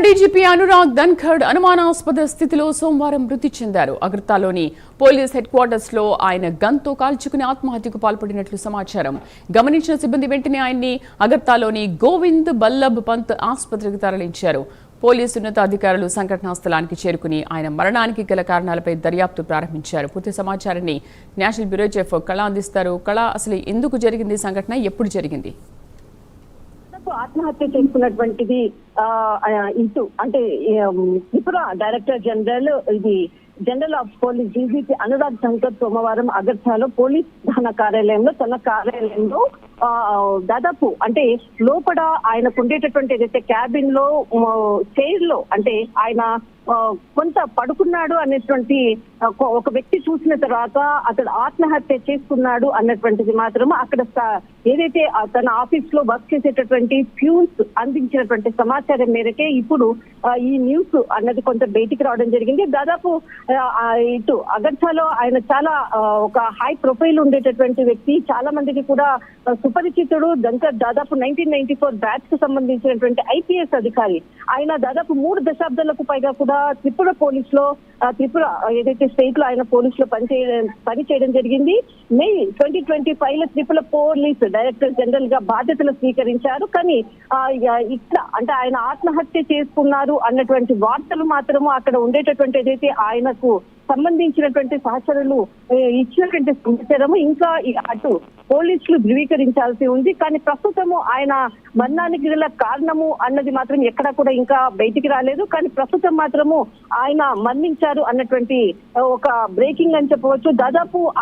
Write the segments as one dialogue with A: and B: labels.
A: DGP Anurag Dhankhar అనుమానాస్పద స్థితిలో సోమవారం మృతి చెందారు. అగర్తాలోని పోలీస్ హెడ్ క్వార్టర్స్ లో ఆయన గన్తో కాల్చుకుని ఆత్మహత్యకు పాల్పడినట్లు సమాచారం. గమనించిన సిబ్బంది వెంటనే ఆయన్ని అగర్తాలోని గోవింద్ బల్లభ్ పంత్ ఆసుపత్రికి తరలించారు. పోలీసు ఉన్నతాధికారులు సంఘటనా స్థలానికి చేరుకుని ఆయన మరణానికి గల కారణాలపై దర్యాప్తు ప్రారంభించారు. పూర్తి సమాచారాన్ని నేషనల్ బ్యూరో చీఫ్ కళ అందిస్తారు. కళ, అసలు ఎందుకు జరిగింది సంఘటన, ఎప్పుడు జరిగింది?
B: ఆత్మహత్య చేసుకున్నటువంటిది ఇటు అంటే Tripura director general general of police DGP Anurag Dhankhar సోమవారం అగర్తాలో పోలీస్ ప్రధాన కార్యాలయంలో తన కార్యాలయంలో దాదాపు అంటే లోపల ఆయనకు ఉండేటటువంటి ఏదైతే క్యాబిన్ లో చైర్ లో అంటే ఆయన కొంత పడుకున్నాడు అనేటువంటి ఒక వ్యక్తి చూసిన తర్వాత అతడు ఆత్మహత్య చేసుకున్నాడు అన్నటువంటిది మాత్రం అక్కడ ఏదైతే తన ఆఫీస్ లో వర్క్ చేసేటటువంటి ప్యూన్స్ అందించినటువంటి సమాచారం మేరకే ఇప్పుడు ఈ న్యూస్ అన్నది కొంత బయటికి రావడం జరిగింది. దాదాపు ఇటు అగర్తాలో ఆయన చాలా ఒక హై ప్రొఫైల్ ఉండేటటువంటి వ్యక్తి, చాలా మందికి కూడా సుపరిచితుడు. దాదాపు 1994 బ్యాచ్ కు సంబంధించినటువంటి ఐపీఎస్ అధికారి. ఆయన దాదాపు 3 దశాబ్దాలకు పైగా కూడా త్రిపుర పోలీస్ లో త్రిపుర ఏదైతే స్టేట్ లో ఆయన పోలీస్ లో పని చేయడం జరిగింది. మే 2025 లో త్రిపుర పోలీస్ డైరెక్టర్ జనరల్ గా బాధ్యతలు స్వీకరించారు. కానీ ఇక్కడ అంటే ఆయన ఆత్మహత్య చేసుకున్నారు అన్నటువంటి వార్తలు మాత్రము అక్కడ ఉండేటటువంటి ఏదైతే ఆయనకు సంబంధించినటువంటి సహచరులు ఇచ్చినటువంటి సమాచారము ఇంకా అటు పోలీసులు ధృవీకరించాల్సి ఉంది. కానీ ప్రస్తుతము ఆయన మరణానికి గల కారణము అన్నది మాత్రం ఎక్కడా కూడా ఇంకా బయటికి రాలేదు. కానీ ప్రస్తుతం మాత్రము ఆయన మరణించారు అన్నటువంటి ఒక బ్రేకింగ్ అని చెప్పవచ్చు.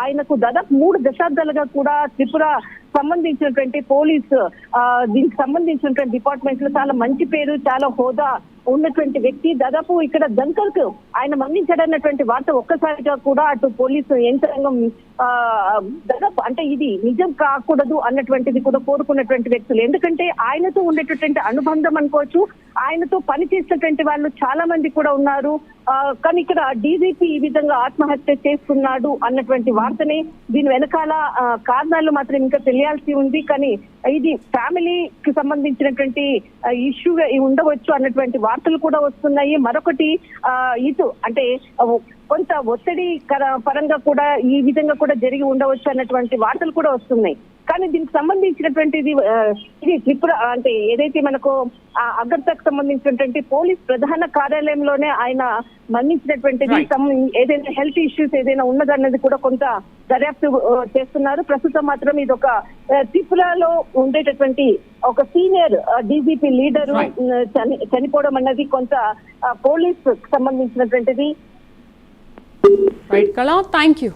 B: ఆయనకు 3 దశాబ్దాలుగా కూడా త్రిపుర సంబంధించినటువంటి పోలీస్ దీనికి సంబంధించినటువంటి డిపార్ట్మెంట్ లో చాలా మంచి పేరు, చాలా హోదా ఉన్నటువంటి వ్యక్తి. దాదాపు ఇక్కడ ధన్ఖడ్ ఆయన మరణించాడన్నటువంటి వార్త ఒక్కసారిగా కూడా అటు పోలీసు యంత్రాంగం దాదాపు అంటే ఇది నిజం కాకూడదు అన్నటువంటిది కూడా కోరుకున్నటువంటి వ్యక్తులు. ఎందుకంటే ఆయనతో ఉండేటటువంటి అనుబంధం అనుకోవచ్చు, ఆయనతో పనిచేసినటువంటి వాళ్ళు చాలా మంది కూడా ఉన్నారు. కానీ ఇక్కడ డీజీపీ ఈ విధంగా ఆత్మహత్య చేసుకున్నాడు అన్నటువంటి వార్తనే దీని వెనకాల కారణాలు మాత్రం ఇంకా తెలియాల్సి ఉంది. కానీ ఇది ఫ్యామిలీకి సంబంధించినటువంటి ఇష్యూగా ఉండవచ్చు అన్నటువంటి వార్తలు కూడా వస్తున్నాయి. మరొకటి ఇటు అంటే కొంత ఒత్తిడి పరంగా కూడా ఈ విధంగా కూడా జరిగి ఉండవచ్చు అన్నటువంటి వార్తలు కూడా వస్తున్నాయి. కానీ దీనికి సంబంధించినటువంటిది ఇది త్రిపుర అంటే ఏదైతే మనకు అగర్తకు సంబంధించినటువంటి పోలీస్ ప్రధాన కార్యాలయంలోనే ఆయన మరణించినటువంటిది ఏదైనా హెల్త్ ఇష్యూస్ ఏదైనా ఉన్నదన్నది కూడా కొంత దర్యాప్తు చేస్తున్నారు. ప్రస్తుతం మాత్రం ఇది ఒక త్రిపురలో ఉండేటటువంటి ఒక సీనియర్ డీజీపీ లీడరు చనిపోవడం అన్నది కొంత పోలీస్ సంబంధించినటువంటిది.
A: రైట్ కళ, థ్యాంక్ యూ.